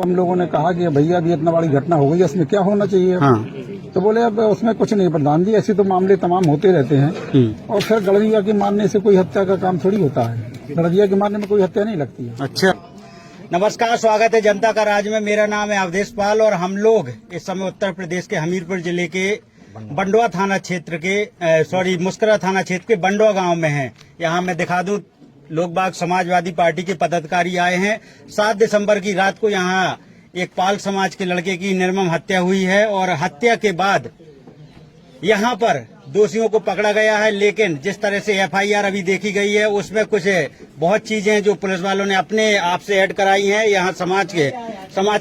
हम लोगों ने कहा कि भैया अभी इतना बड़ी घटना हो गई, इसमें क्या होना चाहिए। हाँ। तो बोले अब उसमें कुछ नहीं प्रधान जी, ऐसे तो मामले तमाम होते रहते हैं और फिर गड़रिया के मारने से कोई हत्या का काम थोड़ी होता है। गड़रिया के मारने में कोई हत्या नहीं लगती है। अच्छा। नमस्कार, स्वागत है जनता का राज में। मेरा नाम है अवधेश पाल और हम लोग इस समय उत्तर प्रदेश के हमीरपुर जिले के बंडवा थाना क्षेत्र के मुस्करा थाना क्षेत्र के बंडवा गांव में हैं। यहाँ मैं दिखा दूं, लोग बाग समाजवादी पार्टी के पदाधिकारी आए हैं। 7 दिसंबर की रात को यहाँ एक पाल समाज के लड़के की निर्मम हत्या हुई है और हत्या के बाद यहाँ पर दोषियों को पकड़ा गया है। लेकिन जिस तरह से FIR अभी देखी गई है उसमें कुछ बहुत चीजें जो पुलिस वालों ने अपने आप से ऐड कराई हैं। यहाँ समाज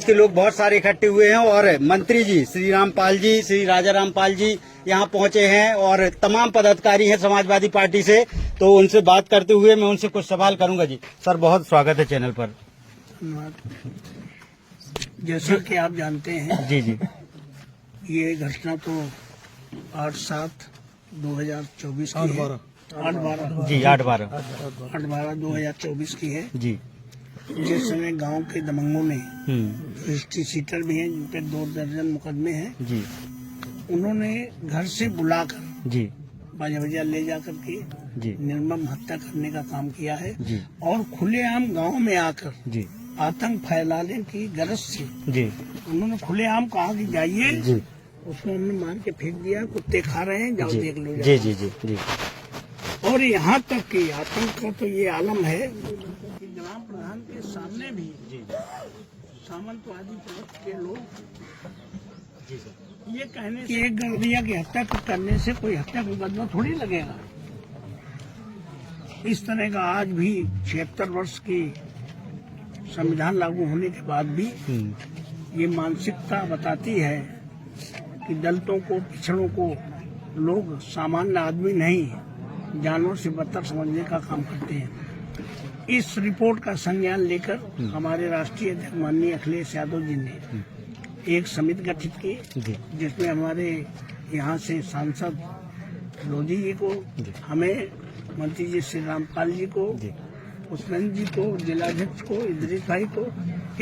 के लोग बहुत सारे इकट्ठे हुए हैं और मंत्री जी श्री रामपाल जी, श्री राजा रामपाल जी यहाँ पहुंचे हैं और तमाम पदाधिकारी हैं समाजवादी पार्टी से। तो उनसे बात करते हुए मैं उनसे कुछ सवाल करूंगा। जी सर, बहुत स्वागत है चैनल पर। जैसा कि आप जानते हैं, जी जी, ये घटना तो 8/7/2024 की है। 8/12 जी 8/12/2024 की है। जी। जिस समय गांव के दबंगों ने हिस्ट्री सीटर भी हैं जिन पे 2 दर्जन मुकदमे हैं, जी उन्होंने घर से बुलाकर जी बाजा ले जाकर के जी निर्मम हत्या करने का काम किया है जी और खुलेआम गांव में आकर जी आतंक फैलाने की गरज से जी उन्होंने खुलेआम कहा कि जाइए, जी उसको हमने मार के फेंक दिया, कुत्ते खा रहे हैं, जाओ देख लो। जी जी जी जी। और यहाँ तक कि आतंक का तो ये आलम है कि जनाब प्रधान के सामने भी सामंतवादी पक्ष के लोग ये कहने कि एक गड़रिया की हत्या करने से कोई हत्या का मुकदमा थोड़ी लगेगा। इस तरह का आज भी 76 वर्ष की संविधान लागू होने के बाद भी ये मानसिकता बताती है कि दलितों को, पिछड़ों को लोग सामान्य आदमी नहीं, जानवर से बदतर समझने का काम करते हैं। इस रिपोर्ट का संज्ञान लेकर हमारे राष्ट्रीय अध्यक्ष माननीय अखिलेश यादव जी ने एक समिति गठित की, जिसमें हमारे यहाँ से सांसद लोधी जी को, हमें मंत्री जी श्री रामपाल जी को, उस्मान जी को, जिलाध्यक्ष को, इदरीस भाई को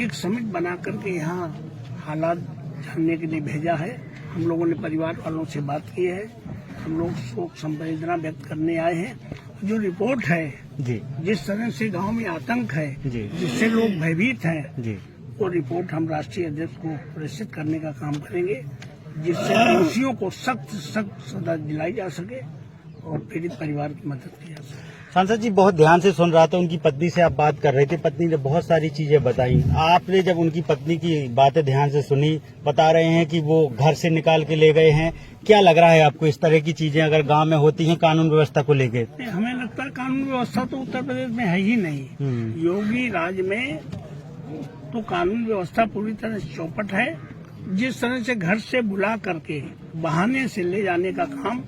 एक समिति बना करके यहाँ हालात जानने के लिए भेजा है। हम लोगों ने परिवार वालों से बात की है। हम लोग शोक संवेदना व्यक्त करने आए हैं। जो रिपोर्ट है जिस तरह से गांव में आतंक है, जिससे लोग भयभीत हैं, वो रिपोर्ट हम राष्ट्रीय अध्यक्ष को प्रेषित करने का काम करेंगे, जिससे दोषियों को सख्त सजा दिलाई जा सके और पीड़ित परिवार की मदद की जा सके। सांसद जी, बहुत ध्यान से सुन रहा था, उनकी पत्नी से आप बात कर रहे थे, पत्नी ने बहुत सारी चीजें बताई। आपने जब उनकी पत्नी की बातें ध्यान से सुनी, बता रहे हैं कि वो घर से निकाल के ले गए हैं, क्या लग रहा है आपको इस तरह की चीजें अगर गांव में होती हैं कानून व्यवस्था को लेकर? हमें लगता है कानून व्यवस्था तो उत्तर प्रदेश में है ही नहीं। योगी राज में तो कानून व्यवस्था पूरी तरह से चौपट है। जिस तरह से घर से बुला करके बहाने से ले जाने का काम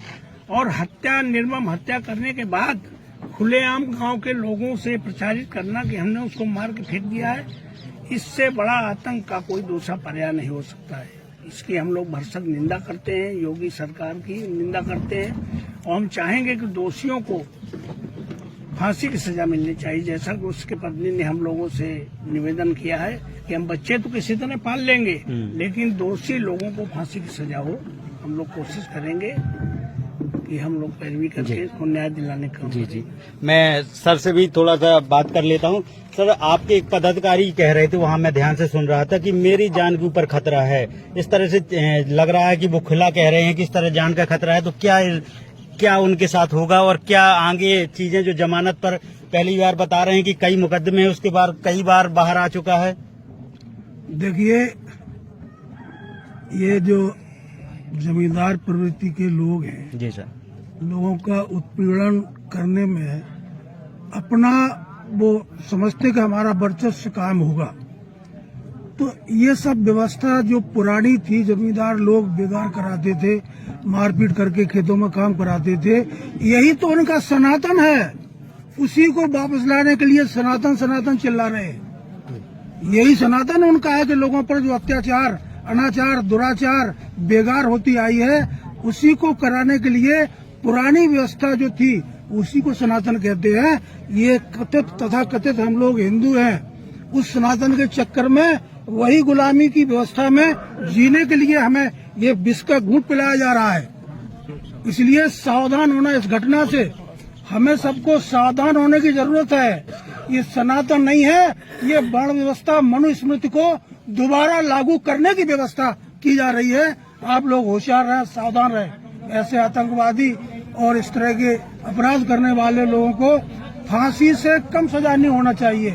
और हत्या, निर्मम हत्या करने के बाद खुलेआम गांव के लोगों से प्रचारित करना कि हमने उसको मार के फेंक दिया है, इससे बड़ा आतंक का कोई दूसरा पर्याय नहीं हो सकता है। इसकी हम लोग भरसक निंदा करते हैं, योगी सरकार की निंदा करते हैं और हम चाहेंगे कि दोषियों को फांसी की सजा मिलनी चाहिए। जैसा कि उसके पत्नी ने हम लोगों से निवेदन किया है कि हम बच्चे तो किसी तरह पाल लेंगे, लेकिन दोषी लोगों को फांसी की सजा हो। हम लोग कोशिश करेंगे कि हम लोग पैरवी करके इसको न्याय दिलाने का। जी। मैं सर से भी थोड़ा सा बात कर लेता हूँ। सर, आपके एक पदाधिकारी कह रहे थे, वहाँ मैं ध्यान से सुन रहा था कि मेरी जान के ऊपर खतरा है। इस तरह से लग रहा है कि वो खुला कह रहे हैं कि इस तरह जान का खतरा है, तो क्या उनके साथ होगा और क्या आगे चीजें, जो जमानत पर पहली बार बता रहे हैं कि कई मुकदमे हैं, उसके बाद कई बार बाहर आ चुका है? देखिए, ये जो जमींदार प्रवृत्ति के लोग हैं, जी सर, लोगों का उत्पीड़न करने में अपना वो समझते कि हमारा वर्चस्व कायम होगा। तो ये सब व्यवस्था जो पुरानी थी, जमींदार लोग बेगार कराते थे, मारपीट करके खेतों में काम कराते थे, यही तो उनका सनातन है। उसी को वापस लाने के लिए सनातन सनातन चिल्ला रहे हैं। यही सनातन उनका है कि लोगों पर जो अत्याचार, अनाचार, दुराचार, बेगार होती आई है, उसी को कराने के लिए पुरानी व्यवस्था जो थी उसी को सनातन कहते हैं। ये कथित तथा कथित हम लोग हिंदू हैं, उस सनातन के चक्कर में वही गुलामी की व्यवस्था में जीने के लिए हमें ये विष का घूंट पिलाया जा रहा है। इसलिए सावधान होना इस घटना से, हमें सबको सावधान होने की जरूरत है। ये सनातन नहीं है, ये वर्ण व्यवस्था मनुस्मृति को दोबारा लागू करने की व्यवस्था की जा रही है। आप लोग होशियार रहें, सावधान रहें। ऐसे आतंकवादी और इस तरह के अपराध करने वाले लोगों को फांसी से कम सजा नहीं होना चाहिए,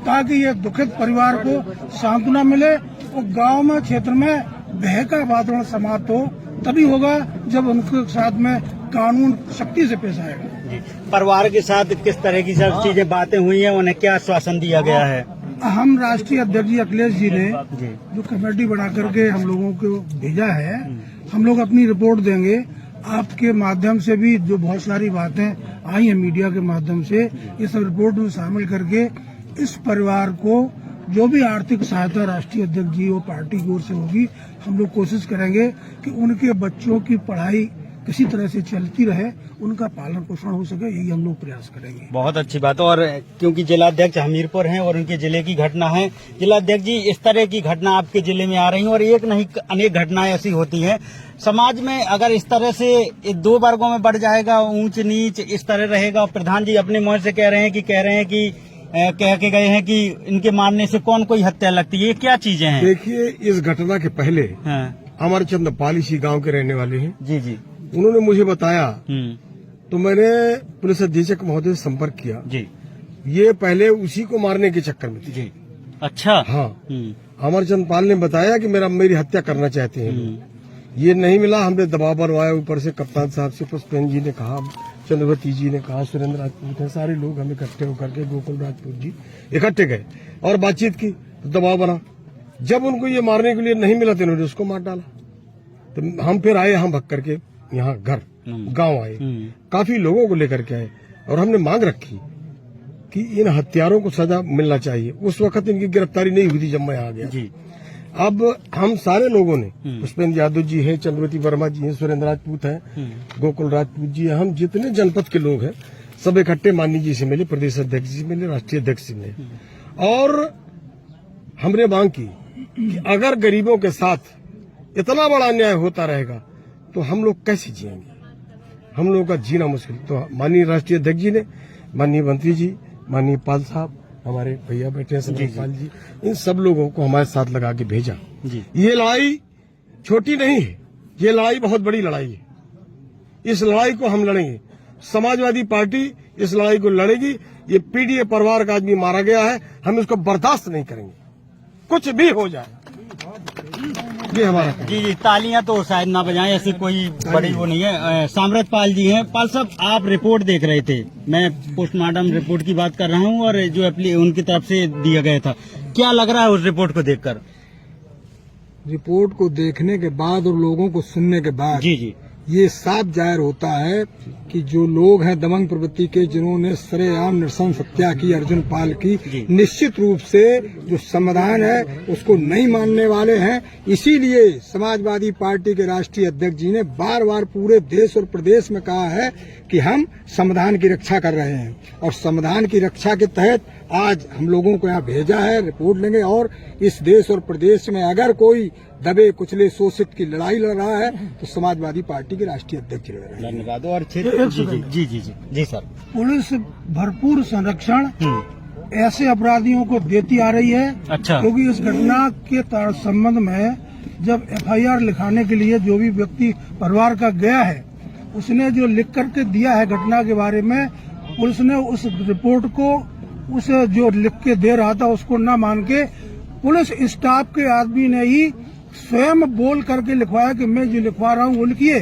ताकि ये दुखित परिवार को सांत्वना मिले और गांव में क्षेत्र में भय का वातावरण समाप्त हो। तभी होगा जब उनके साथ में कानून सख्ती से पेश आएगा। परिवार के साथ किस तरह की सब चीजें बातें हुई हैं, उन्हें क्या आश्वासन दिया गया है? हम राष्ट्रीय अध्यक्ष जी अखिलेश जी ने जो कमेटी बना करके हम लोगों को भेजा है, हम लोग अपनी रिपोर्ट देंगे। आपके माध्यम से भी जो बहुत सारी बातें आई हैं मीडिया के माध्यम से, ये सब रिपोर्ट में शामिल करके इस परिवार को जो भी आर्थिक सहायता राष्ट्रीय अध्यक्ष जी और पार्टी की ओर से होगी, हम लोग कोशिश करेंगे कि उनके बच्चों की पढ़ाई किसी तरह से चलती रहे, उनका पालन पोषण हो सके, यही हम लोग प्रयास करेंगे। बहुत अच्छी बात है। और क्योंकि जिलाध्यक्ष हमीरपुर हैं और उनके जिले की घटना है, जिलाध्यक्ष जी इस तरह की घटना आपके जिले में आ रही है और एक नहीं अनेक घटनाएं ऐसी होती हैं समाज में। अगर इस तरह से दो वर्गों में बढ़ जाएगा, ऊंच नीच इस तरह रहेगा। प्रधान जी अपने मुंह से कह रहे हैं कि कह के गए हैं कि इनके मारने से कौन कोई हत्या लगती है, ये क्या चीजें हैं? देखिए, इस घटना के पहले अमरचंद पाल इसी गांव के रहने वाले हैं। जी। उन्होंने मुझे बताया तो मैंने पुलिस अधीक्षक महोदय से संपर्क किया जी। ये पहले उसी को मारने के चक्कर में थे जी। अच्छा। हाँ, अमरचंद पाल ने बताया कि मेरी हत्या करना चाहते हैं। ये नहीं मिला, हमने दबाव बनवाया ऊपर से। कप्तान साहब से पुष्पेंद्र जी ने कहा, चंद्रवती जी ने कहा, सुरेंद्र राजपूत है, सारे लोग हम इकट्ठे होकर के गोकुल राजपूत जी इकट्ठे गए और बातचीत की, तो दबाव बना। जब उनको ये मारने के लिए नहीं मिला तो इन्होंने उसको मार डाला। तो हम फिर आए, हम भग करके यहाँ घर गांव आए, काफी लोगों को लेकर के आए और हमने मांग रखी कि इन हत्यारों को सजा मिलना चाहिए। उस वक्त इनकी गिरफ्तारी नहीं हुई थी जब मैं आ गया जी। अब हम सारे लोगों ने, पुष्पेंद्र यादव जी हैं, चंद्रवती वर्मा जी हैं, सुरेंद्र राजपूत हैं, गोकुल राजपूत जी हैं, हम जितने जनपद के लोग हैं सब इकट्ठे माननीय जी से मिले, प्रदेश अध्यक्ष जी से मिले, राष्ट्रीय अध्यक्ष से मिले और हमने मांग की कि अगर गरीबों के साथ इतना बड़ा अन्याय होता रहेगा तो हम लोग कैसे जिएंगे, हम लोगों का जीना मुश्किल। तो माननीय राष्ट्रीय अध्यक्ष जी ने, माननीय मंत्री जी, माननीय पाल साहब, हमारे भैया बैठे हैं संजय पाल जी, इन सब लोगों को हमारे साथ लगा के भेजा जी। ये लड़ाई छोटी नहीं है, ये लड़ाई बहुत बड़ी लड़ाई है। इस लड़ाई को हम लड़ेंगे, समाजवादी पार्टी इस लड़ाई को लड़ेगी। ये पीडीए परिवार का आदमी मारा गया है, हम इसको बर्दाश्त नहीं करेंगे, कुछ भी हो जाए। ये हमारा जी। तालियां तो शायद ना बजाएं, ऐसी कोई बड़ी वो नहीं है। सामरत पाल जी हैं। पाल साहब, आप रिपोर्ट देख रहे थे, मैं पोस्टमार्टम रिपोर्ट की बात कर रहा हूं और जो उनकी तरफ से दिया गया था, क्या लग रहा है उस रिपोर्ट को देखकर? रिपोर्ट को देखने के बाद और लोगों को सुनने के बाद जी ये साफ जाहिर होता है कि जो लोग हैं दमंग प्रवृत्ति के, जिन्होंने सरेआम नृशंस हत्या की अर्जुन पाल की, निश्चित रूप से जो संविधान है उसको नहीं मानने वाले हैं। इसीलिए समाजवादी पार्टी के राष्ट्रीय अध्यक्ष जी ने बार बार पूरे देश और प्रदेश में कहा है कि हम संविधान की रक्षा कर रहे हैं और संविधान की रक्षा के तहत आज हम लोगों को यहाँ भेजा है, रिपोर्ट लेंगे और इस देश और प्रदेश में अगर कोई दबे कुचले शोषित की लड़ाई लड़ रहा है तो समाजवादी पार्टी के राष्ट्रीय अध्यक्ष लड़ रहे हैं। धन्यवाद। और जी सर, पुलिस भरपूर संरक्षण ऐसे अपराधियों को देती आ रही है। अच्छा। क्योंकि इस घटना के संबंध में जब एफआईआर लिखाने के लिए जो भी व्यक्ति परिवार का गया है, उसने जो लिख करके दिया है घटना के बारे में, पुलिस ने उस रिपोर्ट को उस जो लिख के दे रहा था उसको न मान के पुलिस स्टाफ के आदमी ने ही स्वयं बोल करके लिखवाया कि मैं जो लिखवा रहा हूँ वो लिखिए।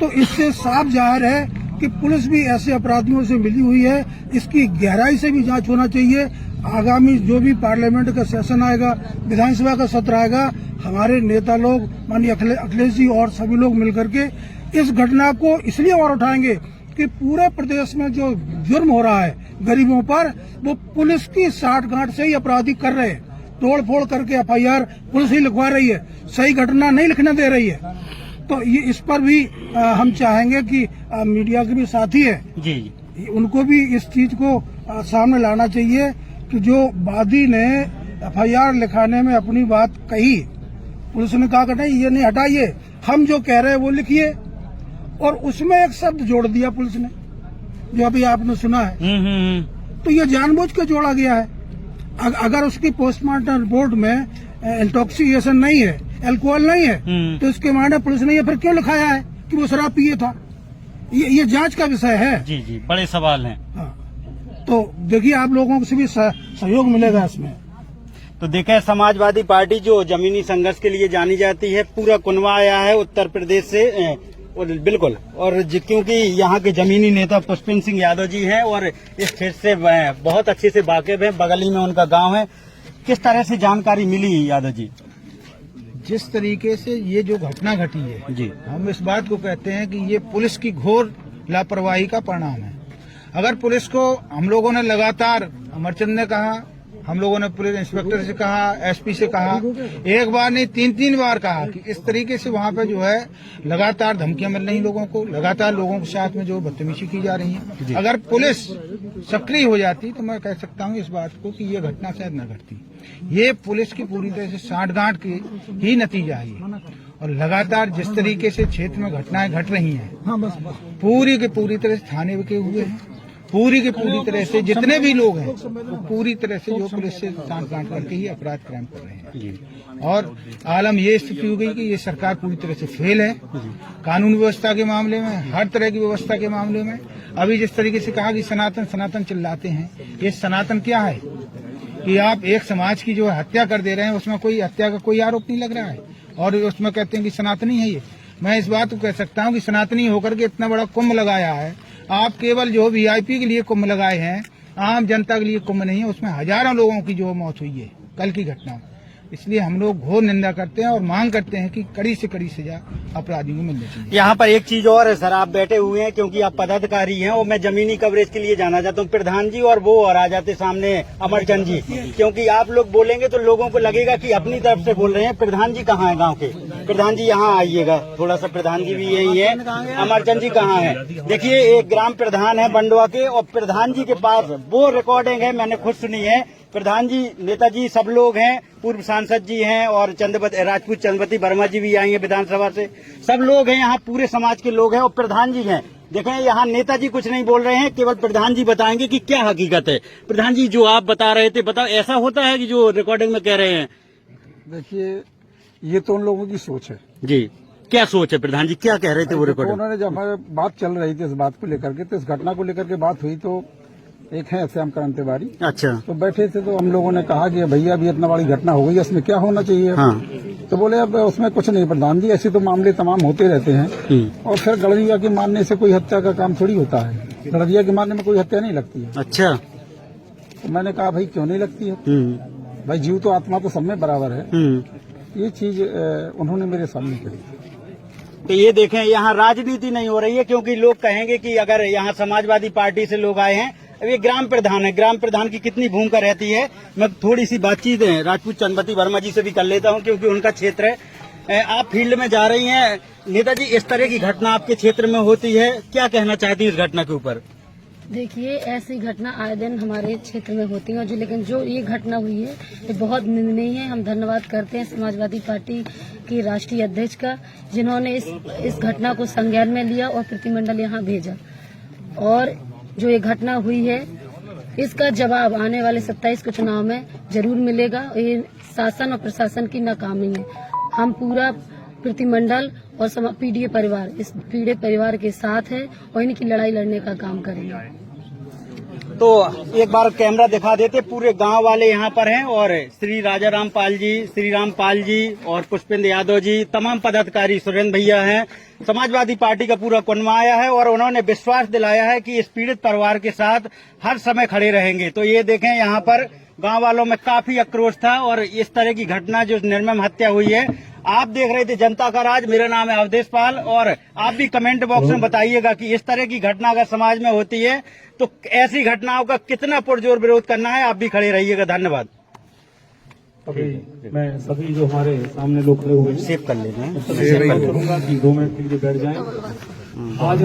तो इससे साफ जाहिर है कि पुलिस भी ऐसे अपराधियों से मिली हुई है। इसकी गहराई से भी जांच होना चाहिए। आगामी जो भी पार्लियामेंट का सेशन आएगा, विधानसभा का सत्र आएगा, हमारे नेता लोग माननीय अखिलेश जी और सभी लोग मिलकर के इस घटना को इसलिए और उठाएंगे कि पूरे प्रदेश में जो जुर्म हो रहा है गरीबों पर, वो पुलिस की साठगांठ से ही अपराधी कर रहे हैं। तोड़ फोड़ करके एफआईआर पुलिस ही लिखवा रही है, सही घटना नहीं लिखने दे रही है। तो ये इस पर भी हम चाहेंगे कि मीडिया के भी साथी है जी, उनको भी इस चीज को सामने लाना चाहिए कि जो वादी ने FIR लिखाने में अपनी बात कही, पुलिस ने कहा कि नहीं ये नहीं हटाइए, हम जो कह रहे हैं वो लिखिए, और उसमें एक शब्द जोड़ दिया पुलिस ने, जो अभी आपने सुना है। तो ये जानबूझ के जोड़ा गया है। अगर उसकी पोस्टमार्टम रिपोर्ट में इंटॉक्सिकेशन नहीं है, अल्कोहल नहीं है, तो इसके मायने पुलिस ने ये फिर क्यों लिखाया है कि वो शराब पिए था? ये जांच का विषय है। जी जी, बड़े सवाल हैं। हाँ। तो देखिए आप लोगों से भी सहयोग मिलेगा इसमें। तो देखें, समाजवादी पार्टी जो जमीनी संघर्ष के लिए जानी जाती है, पूरा कुनवा आया है उत्तर प्रदेश से, और बिल्कुल, और क्योंकि यहाँ के जमीनी नेता पुष्पेंद्र सिंह यादव जी हैं और इस क्षेत्र से बहुत अच्छे से वाकिफ हैं, बगल ही में उनका गांव है। किस तरह से जानकारी मिली यादव जी? जिस तरीके से ये जो घटना घटी है जी, हम इस बात को कहते हैं कि ये पुलिस की घोर लापरवाही का परिणाम है। अगर पुलिस को हम लोगों ने लगातार, अमरचंद ने कहा, हम लोगों ने पुलिस इंस्पेक्टर से कहा, एसपी से कहा, एक बार नहीं 3-3 बार कहा कि इस तरीके से वहाँ पे जो है लगातार धमकियां मिल रही लोगों को, लगातार लोगों के साथ में जो बदतमीजी की जा रही है। अगर पुलिस सक्रिय हो जाती तो मैं कह सकता हूँ इस बात को कि ये घटना शायद न घटती। ये पुलिस की पूरी तरह से सांठगांठ की ही नतीजा है ये। और लगातार जिस तरीके से क्षेत्र में घटनाएं घट रही हैं, पूरी के पूरी तरह से थाने के हुए हैं, पूरी की पूरी तरह से जितने भी लोग हैं वो पूरी तरह से जो पुलिस से सांठगांठ करके ही अपराध क्राइम कर रहे हैं। और आलम ये स्थिति हो गई कि ये सरकार पूरी तरह से फेल है कानून व्यवस्था के मामले में, हर तरह की व्यवस्था के मामले में। अभी जिस तरीके से कहा कि सनातन सनातन चिल्लाते हैं, ये सनातन क्या है कि आप एक समाज की जो हत्या कर दे रहे हैं, उसमें कोई हत्या का कोई आरोप नहीं लग रहा है, और उसमें कहते हैं कि सनातनी है ये। मैं इस बात को कह सकता हूँ कि सनातनी होकर के इतना बड़ा कुंभ लगाया है, आप केवल जो VIP के लिए कुंभ लगाए हैं, आम जनता के लिए कुंभ नहीं है। उसमें हजारों लोगों की जो मौत हुई है कल की घटना, इसलिए हम लोग घोर निंदा करते हैं और मांग करते हैं कि कड़ी से कड़ी सजा अपराधियों को मिलनी चाहिए। यहाँ पर एक चीज और है सर, आप बैठे हुए हैं क्योंकि आप पदाधिकारी हैं और मैं जमीनी कवरेज के लिए जाना चाहता हूँ। प्रधान जी और वो और आ जाते सामने अमरचंद जी, क्योंकि आप लोग बोलेंगे तो लोगों को लगेगा कि अपनी तरफ से बोल रहे हैं। प्रधान जी कहाँ है गाँव के? प्रधान जी यहाँ आइएगा थोड़ा सा, प्रधान जी भी यही है। अमरचंद जी कहाँ है? देखिए, एक ग्राम प्रधान है बंडवा के, और प्रधान जी के पास वो रिकॉर्डिंग है, मैंने खुद सुनी है। प्रधान जी, नेताजी सब लोग हैं, पूर्व सांसद जी हैं, और राजपूत चंद्रवती वर्मा जी भी आई हैं विधानसभा से, सब लोग हैं यहाँ, पूरे समाज के लोग हैं, और प्रधान जी हैं। देखें, यहाँ नेताजी कुछ नहीं बोल रहे हैं, केवल प्रधान जी बताएंगे कि क्या हकीकत है। प्रधान जी, जो आप बता रहे थे, बताओ, ऐसा होता है कि जो रिकॉर्डिंग में कह रहे हैं? देखिए, ये तो उन लोगों की सोच है जी। क्या सोच है प्रधान जी, क्या कह रहे थे वो रिकॉर्डिंग? उन्होंने जब हमारे बात चल रही थी इस बात को लेकर के, तो इस घटना को लेकर के बात हुई, तो एक है श्याम कांत तिवारी, अच्छा, तो बैठे थे, तो हम लोगों ने कहा कि भैया अभी इतना बड़ी घटना हो गई, इसमें क्या होना चाहिए? हाँ। तो बोले अब उसमें कुछ नहीं प्रधान जी, ऐसे तो मामले तमाम होते रहते हैं, और फिर गड़रिया के मारने से कोई हत्या का काम थोड़ी होता है, गड़रिया के मारने में कोई हत्या नहीं लगती है। अच्छा। तो मैंने कहा भाई क्यों नहीं लगती है? भाई जीव तो आत्मा तो सब में बराबर है। ये चीज उन्होंने मेरे सामने कही। तो ये देखें, यहाँ राजनीति नहीं हो रही है, क्योंकि लोग कहेंगे कि अगर यहाँ समाजवादी पार्टी से लोग आए हैं। अब ये ग्राम प्रधान है, ग्राम प्रधान की कितनी भूमिका रहती है, मैं थोड़ी सी बातचीत राजपूत चंद्रवती वर्मा जी से भी कर लेता हूँ, क्योंकि उनका क्षेत्र है। आप फील्ड में जा रही हैं नेताजी, इस तरह की घटना आपके क्षेत्र में होती है, क्या कहना चाहती है इस घटना के ऊपर? देखिए, ऐसी घटना आए दिन हमारे क्षेत्र में होती है, लेकिन जो ये घटना हुई है ये बहुत निंदनीय है। हम धन्यवाद करते हैं समाजवादी पार्टी की राष्ट्रीय अध्यक्ष का, जिन्होंने इस घटना को संज्ञान में लिया और प्रतिनिधिमंडल यहाँ भेजा। और जो ये घटना हुई है, इसका जवाब आने वाले 27 के चुनाव में जरूर मिलेगा। ये शासन और प्रशासन की नाकामी है। हम पूरा प्रतिनिधिमंडल और पीड़ित परिवार इस पीड़ित परिवार के साथ है और इनकी लड़ाई लड़ने का काम करेंगे। तो एक बार कैमरा दिखा देते, पूरे गांव वाले यहाँ पर हैं, और श्री राजाराम पाल जी, श्री राम पाल जी और पुष्पेंद्र यादव जी, तमाम पदाधिकारी, सुरेंद्र भैया हैं, समाजवादी पार्टी का पूरा कुनवा आया है, और उन्होंने विश्वास दिलाया है कि इस पीड़ित परिवार के साथ हर समय खड़े रहेंगे। तो ये देखें, यहाँ पर गांव वालों में काफी आक्रोश था, और इस तरह की घटना जो निर्मम हत्या हुई है। आप देख रहे थे जनता का राज, मेरा नाम है अवधेश पाल, और आप भी कमेंट बॉक्स में बताइएगा कि इस तरह की घटना अगर समाज में होती है तो ऐसी घटनाओं का कितना पुरजोर विरोध करना है। आप भी खड़े रहिएगा। धन्यवाद। अभी मैं सभी जो हमारे सामने लोग खड़े हुए हैं सेव कर लेना है, करूंगा कि 2 मिनट के लिए बैठ जाएं। आज